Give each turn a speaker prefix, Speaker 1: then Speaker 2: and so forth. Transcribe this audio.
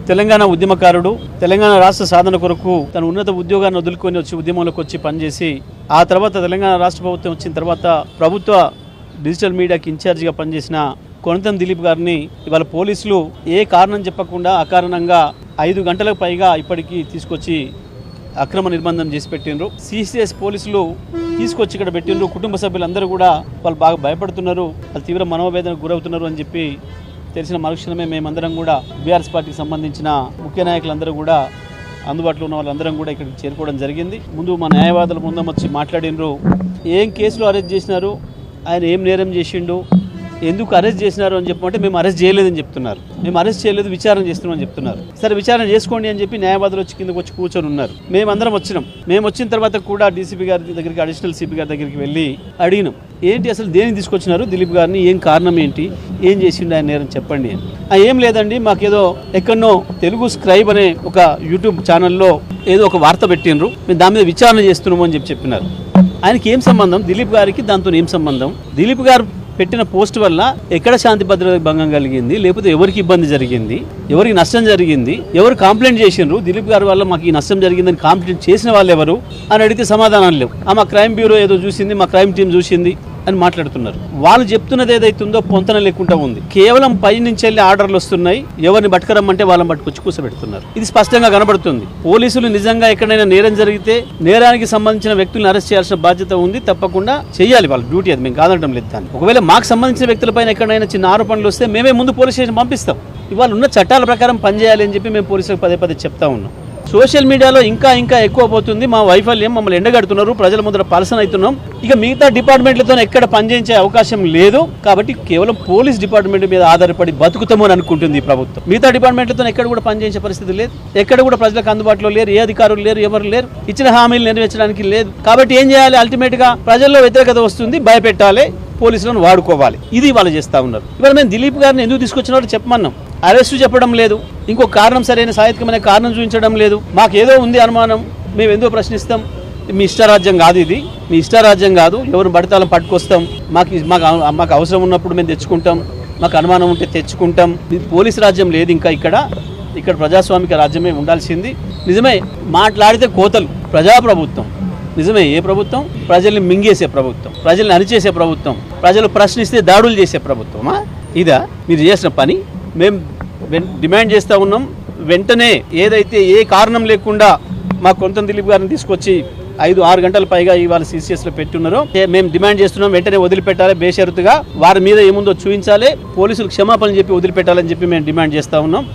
Speaker 1: తెలంగాణ ఉద్యమకారుడు. తెలంగాణ రాష్ట్ర సాధన కొరకు తన ఉన్నత ఉద్యోగాన్ని వదులుకొని వచ్చి ఉద్యమంలోకి వచ్చి పనిచేసి ఆ తర్వాత తెలంగాణ రాష్ట్ర ప్రభుత్వం వచ్చిన తర్వాత ప్రభుత్వ డిజిటల్ మీడియాకి ఇన్ఛార్జిగా పనిచేసిన కొనతం దిలీప్ గారిని ఇవాళ పోలీసులు ఏ కారణం చెప్పకుండా అకారణంగా 5 గంటలకు పైగా ఇప్పటికీ తీసుకొచ్చి అక్రమ నిర్బంధం చేసి పెట్టిండ్రు. సిసిఎస్ పోలీసులు తీసుకొచ్చి ఇక్కడ పెట్టిండ్రు. కుటుంబ సభ్యులందరూ కూడా వాళ్ళు బాగా భయపడుతున్నారు, వాళ్ళు తీవ్ర మనోవేదనకు గురవుతున్నారు అని చెప్పి తెలిసిన మరుక్షణమే మేమందరం కూడా బీఆర్ఎస్ పార్టీకి సంబంధించిన ముఖ్య నాయకులందరూ కూడా అందుబాటులో ఉన్న వాళ్ళందరం కూడా ఇక్కడికి చేరుకోవడం జరిగింది. ముందు మా న్యాయవాదుల ముందు వచ్చి మాట్లాడినరు. ఏం కేసులో అరెస్ట్ చేసినారు, ఆయన ఏం నేరం చేసిండు, ఎందుకు అరెస్ట్ చేసినారు అని చెప్పమంటే మేము అరెస్ట్ చేయలేదని చెప్తున్నారు. మేము అరెస్ట్ చేయలేదు, విచారణ చేస్తున్నామని చెప్తున్నారు. సరే విచారణ చేసుకోండి అని చెప్పి న్యాయవాదులు వచ్చి కిందకు వచ్చి కూర్చొని ఉన్నారు. మేమందరం వచ్చినాం. మేము వచ్చిన తర్వాత కూడా డీసీపీ గారి దగ్గరికి, అడిషనల్ సిపి గారి దగ్గరికి వెళ్ళి అడిగినాం, ఏంటి అసలు దేనికి తీసుకొచ్చినారు దిలీప్ గారిని, ఏం కారణం ఏంటి, ఏం చేసిండు ఆయన నేరం చెప్పండి అని. ఏం లేదండి, మాకేదో ఎక్కడనో తెలుగు స్క్రైబ్ అనే ఒక యూట్యూబ్ ఛానల్లో ఏదో ఒక వార్త పెట్టినరు, మేము దాని మీద విచారణ చేస్తున్నాము అని చెప్పినారు. ఆయనకి ఏం సంబంధం, దిలీప్ గారికి దాంతో ఏం సంబంధం? దిలీప్ గారు పెట్టిన పోస్ట్ వల్ల ఎక్కడ శాంతి భద్రత భంగం కలిగింది, లేకపోతే ఎవరికి ఇబ్బంది జరిగింది, ఎవరికి నష్టం జరిగింది, ఎవరు కంప్లైంట్ చేసిండ్రు, దిలీప్ గారి వల్ల మాకు ఈ నష్టం జరిగిందని కంప్లైంట్ చేసిన వాళ్ళు ఎవరు అని అడిగితే సమాధానం లేవు. మా క్రైమ్ బ్యూరో ఏదో చూసింది, మా క్రైమ్ టీం చూసింది అని మాట్లాడుతున్నారు. వాళ్ళు చెప్తున్నది ఏదైతుందో పొంతన లేకుండా ఉంది. కేవలం పై నుంచి వెళ్ళి ఆర్డర్లు వస్తున్నాయి, ఎవరిని పట్టుకరమ్మంటే వాళ్ళని పట్టుకొచ్చి కూర్చోబెడుతున్నారు. ఇది స్పష్టంగా కనబడుతుంది. పోలీసులు నిజంగా ఎక్కడైనా నేరం జరిగితే నేరానికి సంబంధించిన వ్యక్తులను అరెస్ట్ చేయాల్సిన బాధ్యత ఉంది, తప్పకుండా చేయాలి, వాళ్ళ డ్యూటీ, అది మేము కాదనడం లేదు. దాన్ని ఒకవేళ మాకు సంబంధించిన వ్యక్తులపైన ఎక్కడైనా చిన్న ఆరోపణలు వస్తే మేమే ముందు పోలీస్ స్టేషన్ పంపిస్తాం. ఇవాళ ఉన్న చట్టాల ప్రకారం పనిచేయాలి అని చెప్పి మేము పోలీసులకు పదే చెప్తా ఉన్నాం. సోషల్ మీడియాలో ఇంకా ఎక్కువ పోతుంది. మా వైఫల్యం, మమ్మల్ని ఎండగడుతున్నారు, ప్రజల ముందర పర్సన్ అవుతున్నాం. ఇక మిగతా డిపార్ట్మెంట్లతో ఎక్కడ పనిచేయించే అవకాశం లేదు. కాబట్టి కేవలం పోలీస్ డిపార్ట్మెంట్ మీద ఆధారపడి బతుకుతాము అని అనుకుంటుంది ఈ ప్రభుత్వం. మిగతా డిపార్ట్మెంట్లతో ఎక్కడ కూడా పనిచేయించే పరిస్థితి లేదు. ఎక్కడ కూడా ప్రజలకు అందుబాటులో లేరు, ఏ అధికారులు లేరు, ఎవరు లేరు, ఇచ్చిన హామీలు నెరవేర్చడానికి లేదు. కాబట్టి ఏం చేయాలి, అల్టిమేట్ గా ప్రజల్లో వ్యతిరేకత వస్తుంది, భయపెట్టాలి, పోలీసులను వాడుకోవాలి. ఇది వాళ్ళు చేస్తా ఉన్నారు. ఇవాళ మేము దిలీప్ గారిని ఎందుకు తీసుకొచ్చినారో చెప్పమన్నాం. అరెస్టు చెప్పడం లేదు, ఇంకో కారణం, సరైన సాహిత్యమైన కారణం చూపించడం లేదు. మాకేదో ఉంది అనుమానం, మేము ఎందుకు ప్రశ్నిస్తాం? మీ ఇష్టారాజ్యం కాదు ఇది, మీ ఇష్టారాజ్యం కాదు. ఎవరు బడతాలను పట్టుకొస్తాం, మాకు అవసరం ఉన్నప్పుడు మేము తెచ్చుకుంటాం, మాకు అనుమానం ఉంటే తెచ్చుకుంటాం. పోలీస్ రాజ్యం లేదు ఇంకా ఇక్కడ ప్రజాస్వామిక రాజ్యమే ఉండాల్సింది. నిజమే మాట్లాడితే కోతలు, ప్రజాప్రభుత్వం నిజమే. ఏ ప్రభుత్వం? ప్రజల్ని మింగేసే ప్రభుత్వం, ప్రజల్ని అణిచేసే ప్రభుత్వం, ప్రజలు ప్రశ్నిస్తే దాడులు చేసే ప్రభుత్వమా ఇదా మీరు చేసిన పని? మేము డిమాండ్ చేస్తూ ఉన్నాం, వెంటనే ఏదైతే ఏ కారణం లేకుండా మా కొనతం దిలీప్ గారిని తీసుకొచ్చి 5-6 గంటల పైగా ఇవాళ సిసిఎస్లో పెట్టున్నారో మేము డిమాండ్ చేస్తున్నాం, వెంటనే వదిలిపెట్టాలి, బేషరతుగా వారి మీద ఏముందో చూపించాలి, పోలీసులు క్షమాపణ చెప్పి వదిలిపెట్టాలని చెప్పి మేము డిమాండ్ చేస్తూ ఉన్నాం.